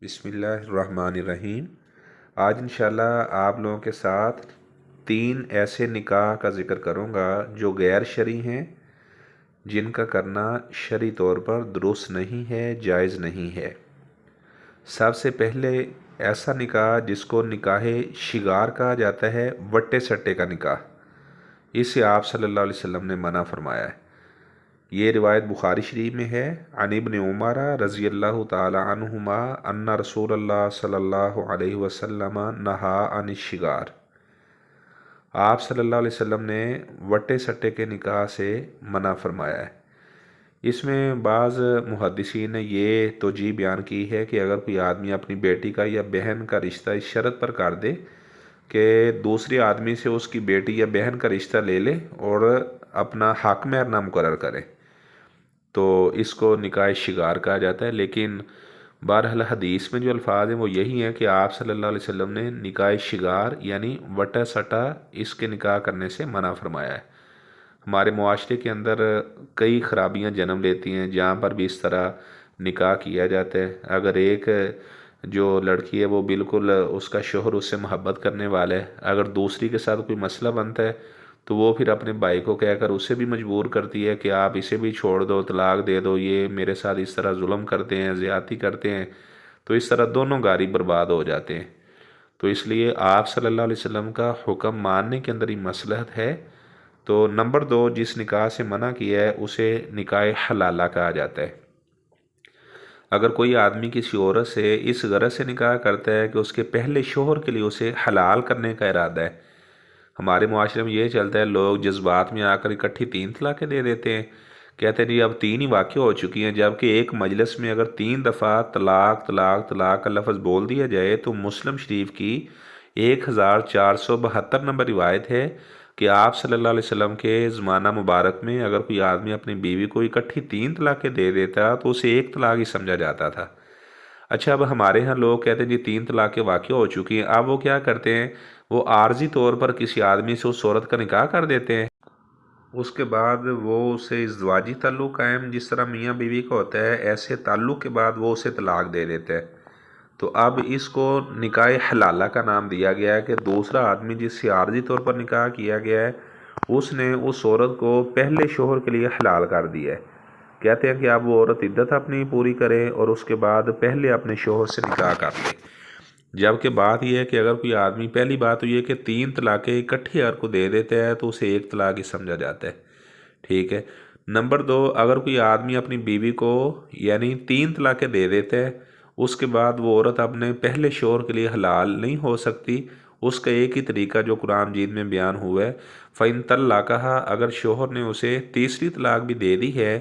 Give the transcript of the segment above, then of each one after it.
بسم اللہ الرحمن الرحیم۔ آج انشاءاللہ آپ لوگوں کے ساتھ 3 ایسے نکاح کا ذکر کروں گا جو غیر شرعی ہیں، جن کا کرنا شرعی طور پر درست نہیں ہے، جائز نہیں ہے۔ سب سے پہلے ایسا نکاح جس کو نکاح شگار کہا جاتا ہے، وٹے سٹے کا نکاح، اسے آپ صلی اللہ علیہ وسلم نے منع فرمایا ہے۔ یہ روایت بخاری شریف میں ہے، عن ابن عمر رضی اللہ تعالی عنہما ان رسول اللہ صلی اللہ علیہ وسلم نہا عن الشگار۔ آپ صلی اللہ علیہ وسلم نے وٹے سٹے کے نکاح سے منع فرمایا ہے۔ اس میں بعض محدثین نے یہ توجیہ بیان کی ہے کہ اگر کوئی آدمی اپنی بیٹی کا یا بہن کا رشتہ اس شرط پر کر دے کہ دوسرے آدمی سے اس کی بیٹی یا بہن کا رشتہ لے لے اور اپنا حق مہر نہ مقرر کرے، تو اس کو نکاح شگار کہا جاتا ہے۔ لیکن بہرحال حدیث میں جو الفاظ ہیں وہ یہی ہیں کہ آپ صلی اللہ علیہ وسلم نے نکاح شگار یعنی وٹا سٹا اس کے نکاح کرنے سے منع فرمایا ہے۔ ہمارے معاشرے کے اندر کئی خرابیاں جنم لیتی ہیں جہاں پر بھی اس طرح نکاح کیا جاتا ہے۔ اگر ایک جو لڑکی ہے وہ بالکل اس کا شوہر اس سے محبت کرنے والا ہے، اگر دوسری کے ساتھ کوئی مسئلہ بنتا ہے تو وہ پھر اپنے بھائی کو کہہ کر اسے بھی مجبور کرتی ہے کہ آپ اسے بھی چھوڑ دو، طلاق دے دو، یہ میرے ساتھ اس طرح ظلم کرتے ہیں، زیادتی کرتے ہیں، تو اس طرح دونوں گھر ہی برباد ہو جاتے ہیں۔ تو اس لیے آپ صلی اللہ علیہ وسلم کا حکم ماننے کے اندر ہی مصلحت ہے۔ تو نمبر 2، جس نکاح سے منع کیا ہے اسے نکاح حلالہ کہا جاتا ہے۔ اگر کوئی آدمی کسی عورت سے اس غرض سے نکاح کرتا ہے کہ اس کے پہلے شوہر کے لیے اسے حلال کرنے کا ارادہ ہے، ہمارے معاشرے میں یہ چلتا ہے، لوگ جذبات میں آ کر اکٹھی 3 طلاقیں دے دیتے ہیں، کہتے ہیں جی اب 3 ہی واقع ہو چکی ہیں، جبکہ ایک مجلس میں اگر 3 دفعہ طلاق طلاق طلاق کا لفظ بول دیا جائے تو مسلم شریف کی 1472 نمبر روایت ہے کہ آپ صلی اللہ علیہ وسلم کے زمانہ مبارک میں اگر کوئی آدمی اپنی بیوی کو اکٹھی 3 طلاقیں دے دیتا تو اسے 1 طلاق ہی سمجھا جاتا تھا۔ اچھا، اب ہمارے ہاں لوگ کہتے ہیں جی 3 طلاقیں واقع ہو چکی ہیں، اب وہ کیا کرتے ہیں، وہ عارضی طور پر کسی آدمی سے اس عورت کا نکاح کر دیتے ہیں، اس کے بعد وہ اسے ازدواجی تعلق قائم جس طرح میاں بیوی کا ہوتا ہے ایسے تعلق کے بعد وہ اسے طلاق دے دیتے ہیں۔ تو اب اس کو نکاح حلالہ کا نام دیا گیا ہے کہ دوسرا آدمی جس سے عارضی طور پر نکاح کیا گیا ہے اس نے اس عورت کو پہلے شوہر کے لیے حلال کر دیا ہے۔ کہتے ہیں کہ اب وہ عورت عدت اپنی پوری کرے اور اس کے بعد پہلے اپنے شوہر سے نکاح کر لے۔ جبکہ بات یہ ہے کہ اگر کوئی آدمی، پہلی بات تو یہ کہ 3 طلاقیں اکٹھی اگر کو دے دیتا ہے تو اسے 1 طلاق ہی سمجھا جاتا ہے، ٹھیک ہے۔ نمبر 2، اگر کوئی آدمی اپنی بیوی کو یعنی 3 طلاقیں دے دیتا ہے، اس کے بعد وہ عورت اپنے پہلے شوہر کے لیے حلال نہیں ہو سکتی، اس کا ایک ہی طریقہ جو قرآن مجید میں بیان ہوا ہے، فَإِن طَلَّقَهَا، اگر شوہر نے اسے تیسری طلاق بھی دے دی ہے،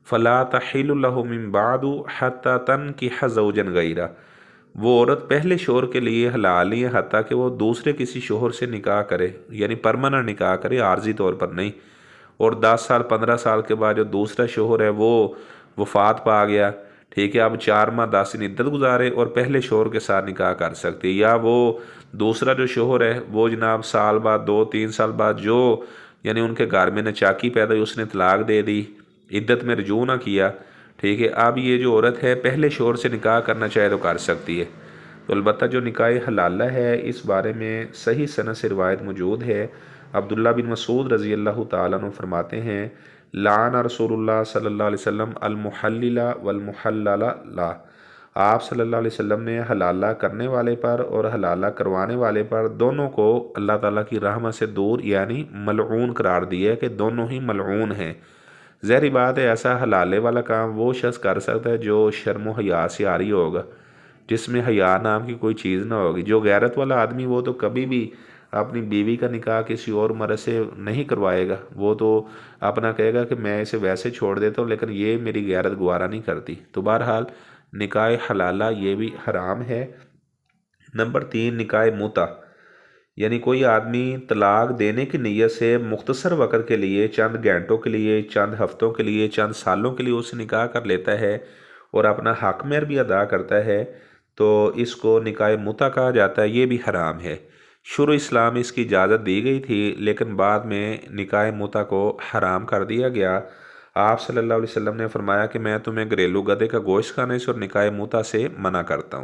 فَلَا تَحِلُّ لَهُ مِن بَعْدُ حَتَّى تَنكِحَ زَوْجًا غَيْرَهُ، وہ عورت پہلے شوہر کے لیے حلال نہیں ہے حتیٰ کہ وہ دوسرے کسی شوہر سے نکاح کرے، یعنی پرماننٹ نکاح کرے، عارضی طور پر نہیں۔ اور 10 سال 15 سال کے بعد جو دوسرا شوہر ہے وہ وفات پا گیا، ٹھیک ہے، اب 4 ماہ 10 دن عدت گزارے اور پہلے شوہر کے ساتھ نکاح کر سکتی، یا وہ دوسرا جو شوہر ہے وہ جناب سال بعد 2-3 سال بعد جو یعنی ان کے گھر میں نچاکی پیدا ہوئی اس نے طلاق دے دی، عدت میں رجوع نہ کیا، ٹھیک ہے، اب یہ جو عورت ہے پہلے شوہر سے نکاح کرنا چاہے تو کر سکتی ہے۔ تو البتہ جو نکاح حلالہ ہے اس بارے میں صحیح سند سے روایت موجود ہے۔ عبداللہ بن مسعود رضی اللہ تعالیٰ عنہ فرماتے ہیں، لعن رسول اللہ صلی اللہ علیہ وسلم المحلل والمحلل لا، آپ صلی اللہ علیہ وسلم نے حلالہ کرنے والے پر اور حلالہ کروانے والے پر دونوں کو اللہ تعالیٰ کی رحمت سے دور یعنی ملعون قرار دیا ہے کہ دونوں ہی ملعون ہیں۔ ظاہری بات ہے ایسا حلالے والا کام وہ شخص کر سکتا ہے جو شرم و حیا سے عاری ہوگا، جس میں حیا نام کی کوئی چیز نہ ہوگی۔ جو غیرت والا آدمی وہ تو کبھی بھی اپنی بیوی کا نکاح کسی اور مرد سے نہیں کروائے گا، وہ تو اپنا کہے گا کہ میں اسے ویسے چھوڑ دیتا ہوں لیکن یہ میری غیرت گوارا نہیں کرتی۔ تو بہرحال نکاح حلالہ یہ بھی حرام ہے۔ نمبر 3، نکاح متع، یعنی کوئی آدمی طلاق دینے کی نیت سے مختصر وقت کے لیے، چند گھنٹوں کے لیے، چند ہفتوں کے لیے، چند سالوں کے لیے اس سے نکاح کر لیتا ہے اور اپنا حق مہر بھی ادا کرتا ہے، تو اس کو نکاح متع کہا جاتا ہے، یہ بھی حرام ہے۔ شروع اسلام اس کی اجازت دی گئی تھی لیکن بعد میں نکاح متع کو حرام کر دیا گیا۔ آپ صلی اللہ علیہ وسلم نے فرمایا کہ میں تمہیں گھریلو گدھے کا گوشت کھانے سے اور نکاح متع سے منع کرتا ہوں۔